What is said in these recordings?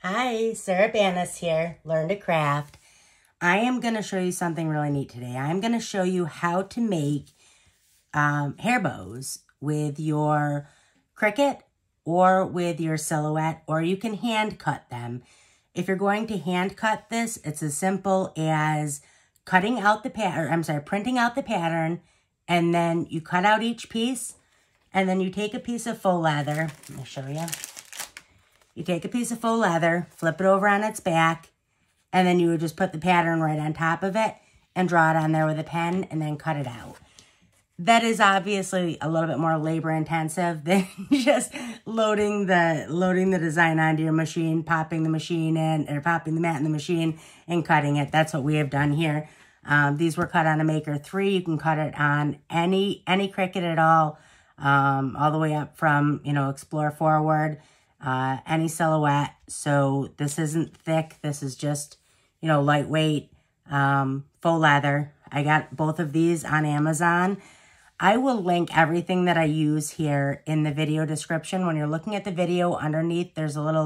Hi, Sarah Banas here, Learn to Craft. I am going to show you something really neat today. I'm going to show you how to make hair bows with your Cricut or with your Silhouette, or you can hand cut them. If you're going to hand cut this, it's as simple as cutting out the printing out the pattern, and then you cut out each piece, and then you take a piece of faux leather. Let me show you. You take a piece of faux leather, flip it over on its back, and then you would just put the pattern right on top of it and draw it on there with a pen and then cut it out. That is obviously a little bit more labor intensive than just loading the design onto your machine, popping the machine in, or popping the mat in the machine and cutting it. That's what we have done here. These were cut on a Maker 3. You can cut it on any Cricut at all the way up from, Explore Forward. Any Silhouette. So this isn't thick. This is just, lightweight, faux leather. I got both of these on Amazon. I will link everything that I use here in the video description. When you're looking at the video, underneath, there's a little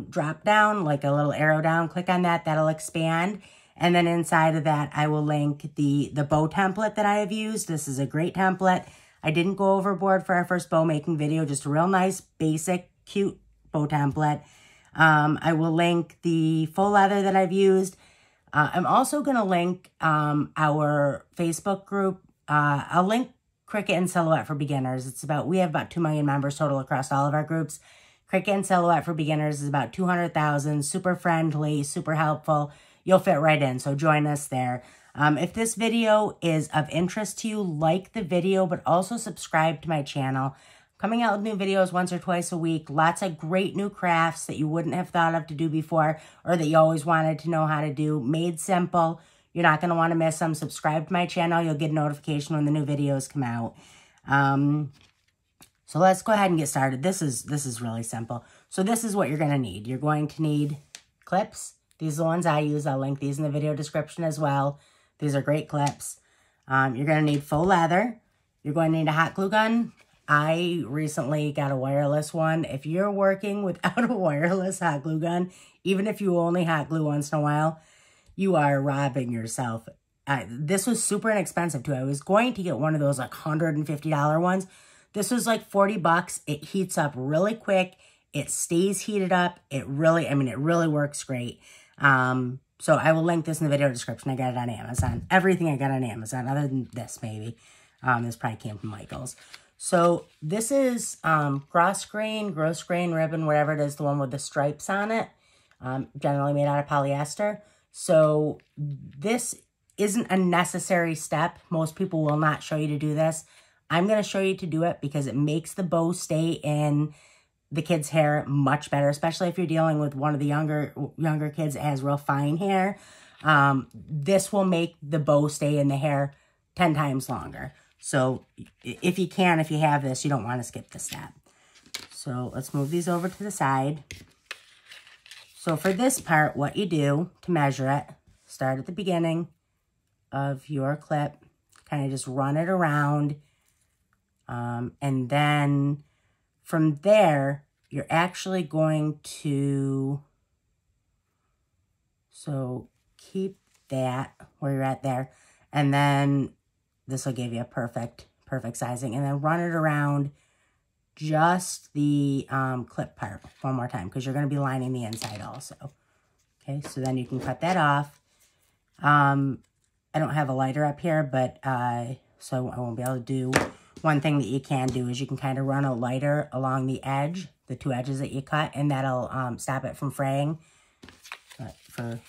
drop down, like a little arrow down. Click on that. That'll expand. And then inside of that, I will link the bow template that I have used. This is a great template. I didn't go overboard for our first bow making video. Just a real nice, basic, cute bow template. I will link the faux leather that I've used. I'm also going to link our Facebook group. I'll link Cricut and Silhouette for Beginners. We have about 2 million members total across all of our groups. Cricut and Silhouette for Beginners is about 200,000. Super friendly, super helpful. You'll fit right in, so join us there. If this video is of interest to you, like the video, but also subscribe to my channel. Coming out with new videos once or twice a week. Lots of great new crafts that you wouldn't have thought of to do before, or that you always wanted to know how to do. Made simple. You're not going to want to miss them. Subscribe to my channel. You'll get a notification when the new videos come out. So let's go ahead and get started. This is really simple. So this is what you're going to need. You're going to need clips. These are the ones I use. I'll link these in the video description as well. These are great clips. You're going to need faux leather. You're going to need a hot glue gun. I recently got a wireless one. If you're working without a wireless hot glue gun, even if you only hot glue once in a while, you are robbing yourself. This was super inexpensive too. I was going to get one of those $150 ones. This was like 40 bucks. It heats up really quick. It stays heated up. It really works great. So I will link this in the video description. I got it on Amazon. Everything I got on Amazon, other than this maybe. This probably came from Michael's. So this is gross grain ribbon, whatever it is, the one with the stripes on it, generally made out of polyester. So this isn't a necessary step. Most people will not show you to do this. I'm going to show you to do it because it makes the bow stay in the kid's hair much better, especially if you're dealing with one of the younger kids that has real fine hair. This will make the bow stay in the hair 10 times longer. So if you have this, you don't want to skip the step. So let's move these over to the side. So for this part, what you do to measure it, start at the beginning of your clip, kind of just run it around. And then from there, you're actually going to, so keep that where you're at there. And then this will give you a perfect sizing. And then run it around just the clip part one more time, because you're going to be lining the inside also. Okay, so then you can cut that off. I don't have a lighter up here, but so I won't be able to do. One thing that you can do is you can kind of run a lighter along the edge, the 2 edges that you cut, and that'll stop it from fraying. But for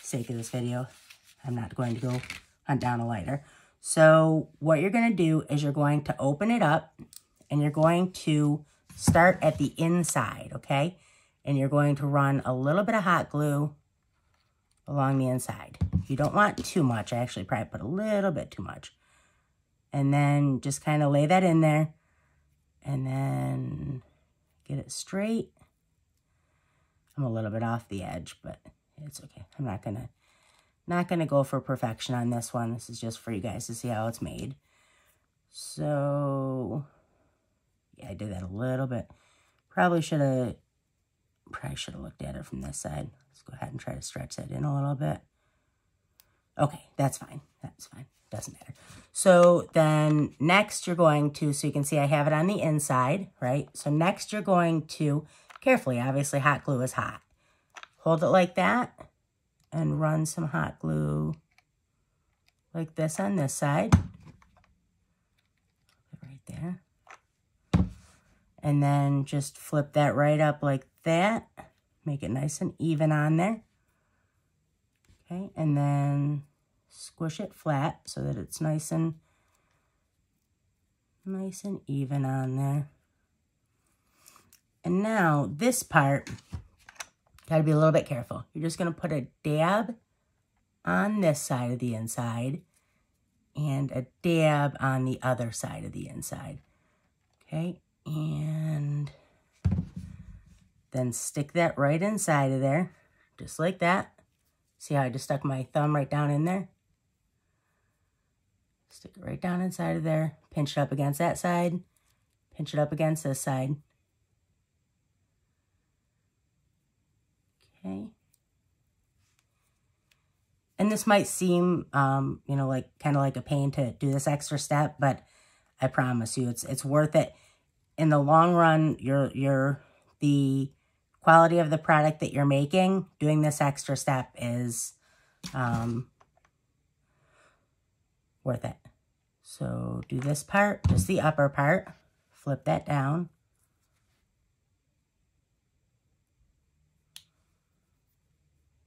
sake of this video, I'm not going to go hunt down a lighter. So what you're going to do is you're going to open it up and you're going to start at the inside, okay? And you're going to run a little bit of hot glue along the inside. You don't want too much. I actually probably put a little bit too much. And then just kind of lay that in there and then get it straight. I'm a little bit off the edge, but it's okay. I'm not gonna go for perfection on this one. This is just for you guys to see how it's made. So yeah, I did that a little bit. Probably should have Probably should have looked at it from this side. Let's go ahead and try to stretch that in a little bit. Okay, that's fine. That's fine. Doesn't matter. So then next you're going to, so you can see I have it on the inside, right? So next you're going to, carefully, obviously hot glue is hot. Hold it like that and run some hot glue like this on this side. Right there. And then just flip that right up like that. Make it nice and even on there. Okay, and then squish it flat so that it's nice and even on there. And now this part, gotta be a little bit careful. You're just gonna put a dab on this side of the inside and a dab on the other side of the inside. Okay, and then stick that right inside of there, just like that. See how I just stuck my thumb right down in there? Stick it right down inside of there, pinch it up against that side, pinch it up against this side. Okay. And this might seem, you know, like kind of like a pain to do this extra step, but I promise you it's worth it. In the long run, the quality of the product that you're making, doing this extra step is worth it. So do this part, just the upper part, flip that down.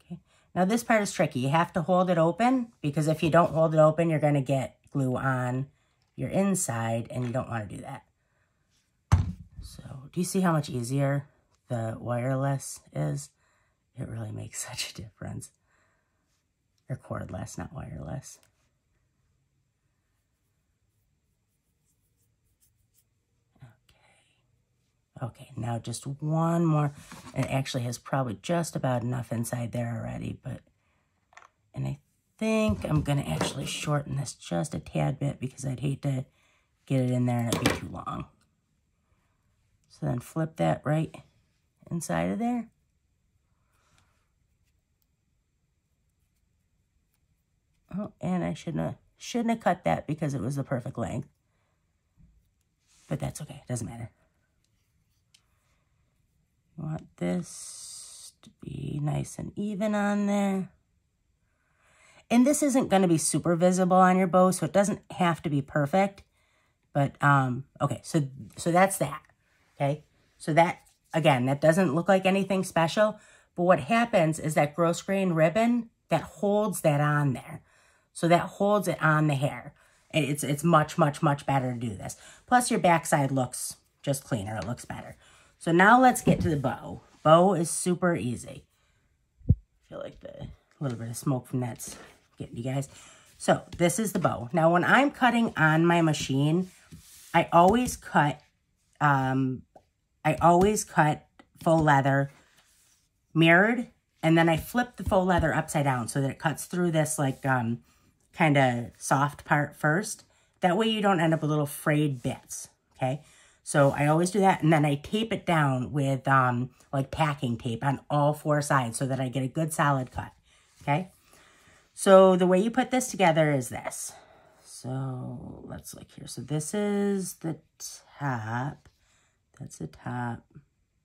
Okay. Now this part is tricky. You have to hold it open because if you don't hold it open, you're going to get glue on your inside and you don't want to do that. So do you see how much easier the wireless is? It really makes such a difference. Or cordless, not wireless. Okay, now just one more. It actually has probably just about enough inside there already, and I think I'm gonna actually shorten this just a tad bit because I'd hate to get it in there and it'd be too long. So then flip that right inside of there. Oh, and I shouldn't have cut that because it was the perfect length. But that's okay, doesn't matter. You want this to be nice and even on there. And this isn't going to be super visible on your bow, so it doesn't have to be perfect. But, okay, so that's that, okay? So that, again, that doesn't look like anything special, but what happens is that gross grain ribbon, that holds that on there. So that holds it on the hair. It's much, much, much better to do this. Plus your backside looks just cleaner, it looks better. So now let's get to the bow. Bow is super easy. I feel like a little bit of smoke from that's getting you guys. So this is the bow. Now when I'm cutting on my machine, I always cut faux leather mirrored, and then I flip the faux leather upside down so that it cuts through this like kind of soft part first. That way you don't end up with little frayed bits, okay? So I always do that, and then I tape it down with like packing tape on all four sides so that I get a good solid cut, okay? So the way you put this together is this. So let's look here. So this is the top. That's the top.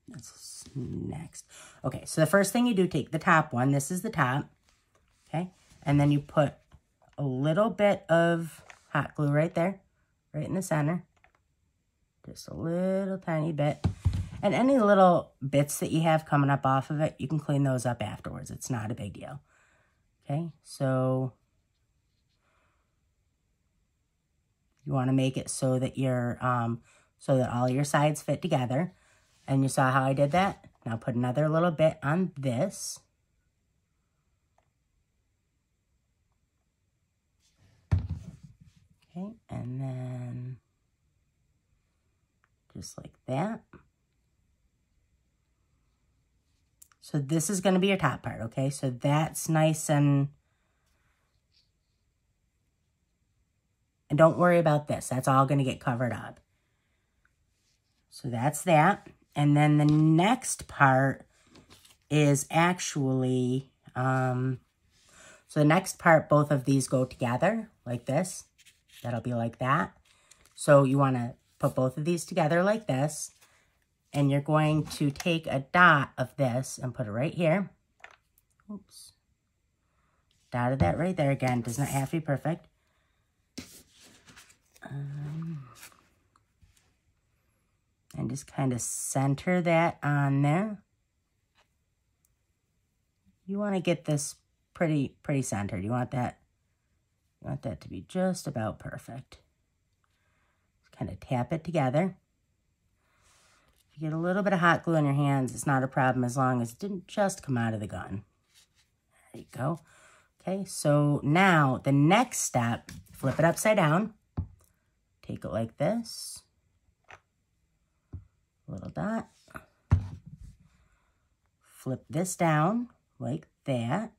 That's next. Okay, so the first thing you do, take the top one. This is the top, okay? And then you put a little bit of hot glue right there, right in the center. Just a little tiny bit. And any little bits that you have coming up off of it, you can clean those up afterwards. It's not a big deal. Okay, so you want to make it so that you're so that all your sides fit together. And you saw how I did that? Now put another little bit on this. Okay, and then just like that. So this is going to be your top part, okay? So that's nice and don't worry about this. That's all going to get covered up. So that's that. And then the next part is actually, so the next part, both of these go together like this. That'll be like that. So you want to put both of these together like this. And you're going to take a dot of this and put it right here. Oops. Dotted that right there. Again, does not have to be perfect. And just kind of center that on there. You want to get this pretty centered. You want that to be just about perfect. Just kind of tap it together. If you get a little bit of hot glue on your hands, it's not a problem as long as it didn't just come out of the gun. There you go. Okay, so now the next step, flip it upside down. Take it like this. Little dot. Flip this down like that.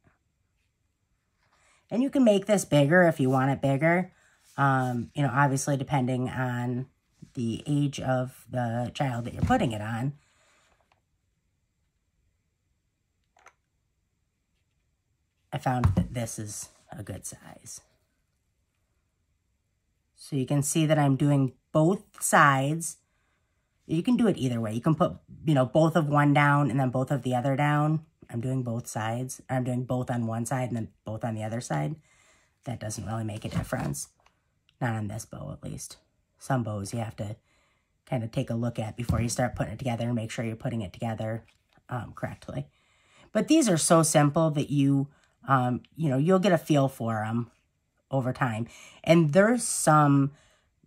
And you can make this bigger if you want it bigger. You know, obviously depending on the age of the child that you're putting it on. I found that this is a good size. So you can see that I'm doing both sides. You can do it either way. You can put, you know, both of one down and then both of the other down. I'm doing both sides. I'm doing both on one side and then both on the other side. That doesn't really make a difference. Not on this bow, at least. Some bows you have to kind of take a look at before you start putting it together and make sure you're putting it together correctly. But these are so simple that you know, you'll get a feel for them over time. And there are some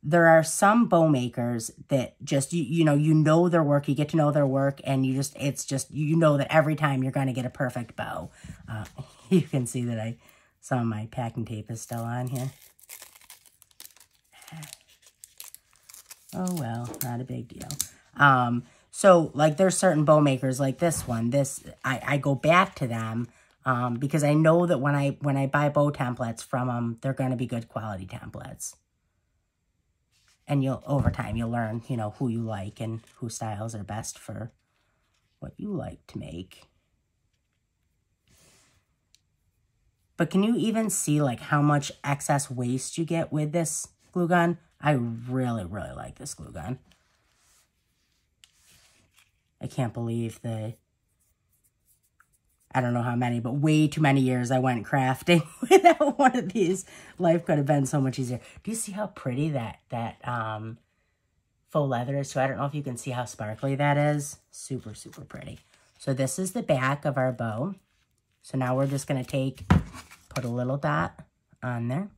bow makers that just, you know their work, you get to know their work, and it's just, you know that every time you're going to get a perfect bow. You can see that some of my packing tape is still on here. Oh, well, not a big deal. So, like, there's certain bow makers like this one. I go back to them because I know that when I buy bow templates from them, they're going to be good quality templates. And over time, you'll learn, you know, who you like and whose styles are best for what you like to make. But can you even see, like, how much excess waste you get with this glue gun? I really, really like this glue gun. I can't believe I don't know how many, but way too many years I went crafting without one of these. Life could have been so much easier. Do you see how pretty that faux leather is? So I don't know if you can see how sparkly that is. Super, super pretty. So this is the back of our bow. So now we're just going to put a little dot on there.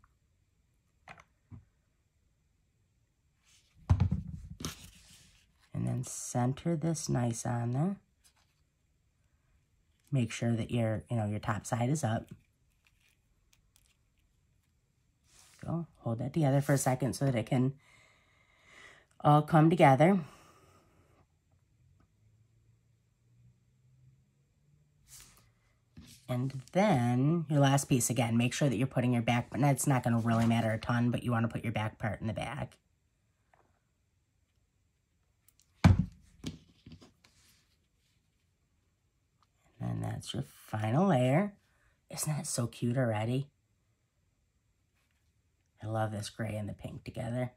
And then center this nice on there. Make sure that your top side is up. Go, hold that together for a second so that it can all come together. And then your last piece, again, make sure that you're putting your back, but it's not going to really matter a ton, but you want to put your back part in the back. And that's your final layer. Isn't that so cute already? I love this gray and the pink together.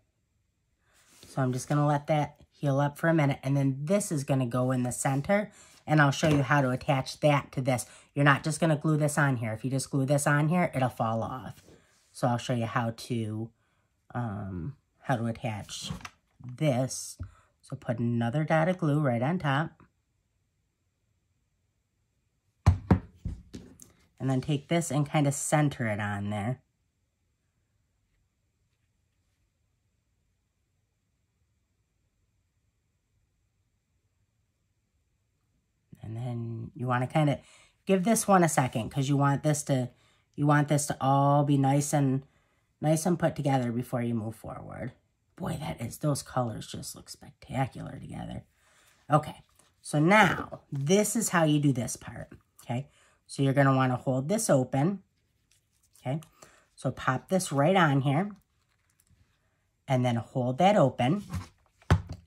So I'm just going to let that heal up for a minute. And then this is going to go in the center. And I'll show you how to attach that to this. You're not just going to glue this on here. If you just glue this on here, it'll fall off. So I'll show you how to attach this. So put another dot of glue right on top. And then take this and kind of center it on there. And then you want to kind of give this one a second because you want this to all be nice and put together before you move forward. Boy, those colors just look spectacular together. Okay, so now this is how you do this part. Okay. So you're going to want to hold this open, okay? So pop this right on here, and then hold that open.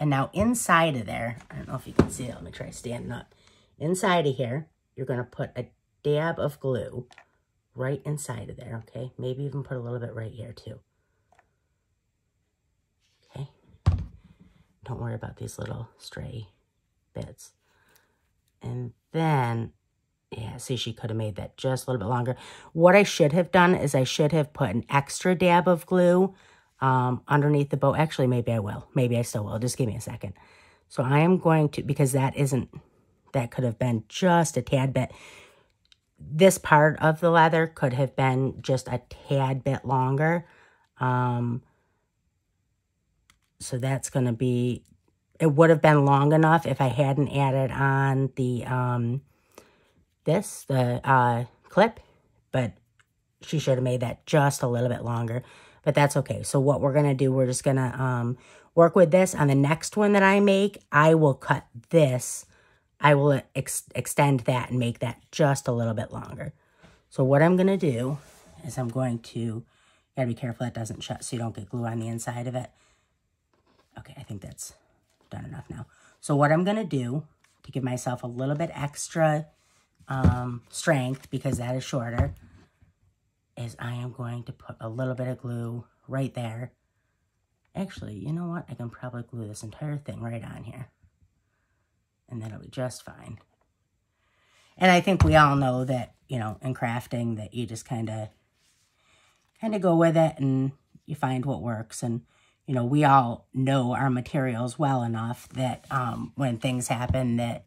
And now inside of there, I don't know if you can see it. Let me try standing up. Inside of here you're going to put a dab of glue right inside of there, okay? Maybe even put a little bit right here too. Okay? Don't worry about these little stray bits. And then, yeah, see, she could have made that just a little bit longer. What I should have done is I should have put an extra dab of glue underneath the bow. Actually, maybe I will. Maybe I still will. Just give me a second. So I am going to, because that could have been just a tad bit. This part of the leather could have been just a tad bit longer. So that's going to be, it would have been long enough if I hadn't added on the, clip, but she should have made that just a little bit longer, but that's okay. So what we're going to do, we're just going to, work with this. On the next one that I make, I will cut this. I will extend that and make that just a little bit longer. So what I'm going to do is I'm going to, gotta be careful that doesn't shut so you don't get glue on the inside of it. Okay, I think that's done enough now. So what I'm going to do to give myself a little bit extra strength, because that is shorter, is I am going to put a little bit of glue right there. Actually, you know what? I can probably glue this entire thing right on here. And that'll be just fine. And I think we all know that, you know, in crafting that you just kind of go with it and you find what works. And, you know, we all know our materials well enough that when things happen that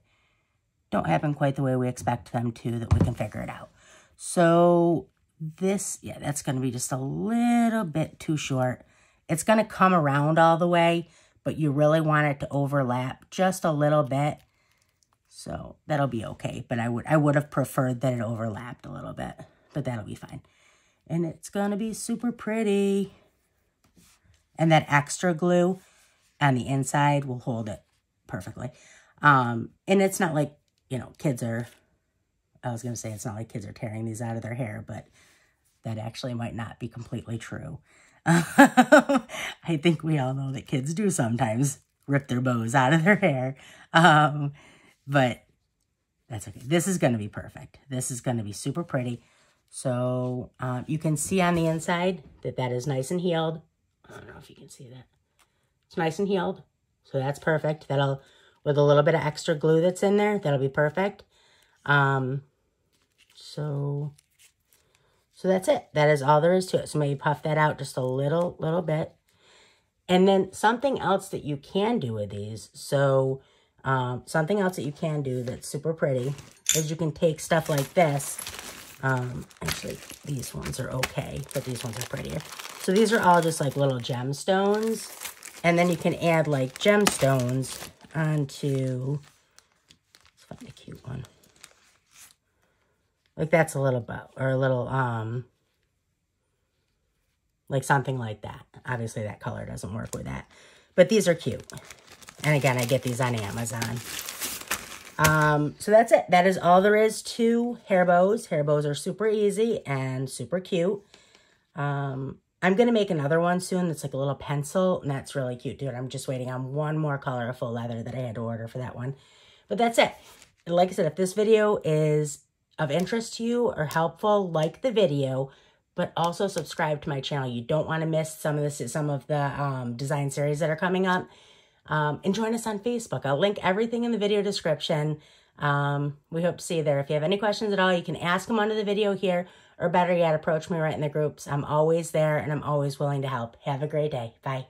don't happen quite the way we expect them to, that we can figure it out. So this, yeah, that's going to be just a little bit too short. It's going to come around all the way, but you really want it to overlap just a little bit. So that'll be okay. But I would have preferred that it overlapped a little bit, but that'll be fine. And it's going to be super pretty. And that extra glue on the inside will hold it perfectly. And it's not like, you know, I was going to say it's not like kids are tearing these out of their hair, but that actually might not be completely true. I think we all know that kids do sometimes rip their bows out of their hair. But that's okay. This is going to be perfect. This is going to be super pretty. So you can see on the inside that is nice and healed. I don't know if you can see that. It's nice and healed. So that's perfect. That'll, with a little bit of extra glue that's in there, that'll be perfect. So that's it. That is all there is to it. So maybe puff that out just a little bit. And then something else that you can do with these. So something else that you can do that's super pretty is you can take stuff like this. Actually, these ones are okay, but these ones are prettier. So these are all just like little gemstones. And then you can add like gemstones onto, let's find a cute one. Like that's a little bow, or a little, like something like that. Obviously that color doesn't work with that. But these are cute. And again, I get these on Amazon. So that's it. That is all there is to hair bows. Hair bows are super easy and super cute. I'm going to make another one soon that's like a little pencil, and that's really cute, dude. I'm just waiting on one more color of faux leather that I had to order for that one. But that's it. Like I said, if this video is of interest to you or helpful, like the video, but also subscribe to my channel. You don't want to miss some of the design series that are coming up. And join us on Facebook. I'll link everything in the video description. We hope to see you there. If you have any questions at all, you can ask them under the video here, or better yet, approach me right in the groups. I'm always there, and I'm always willing to help. Have a great day. Bye.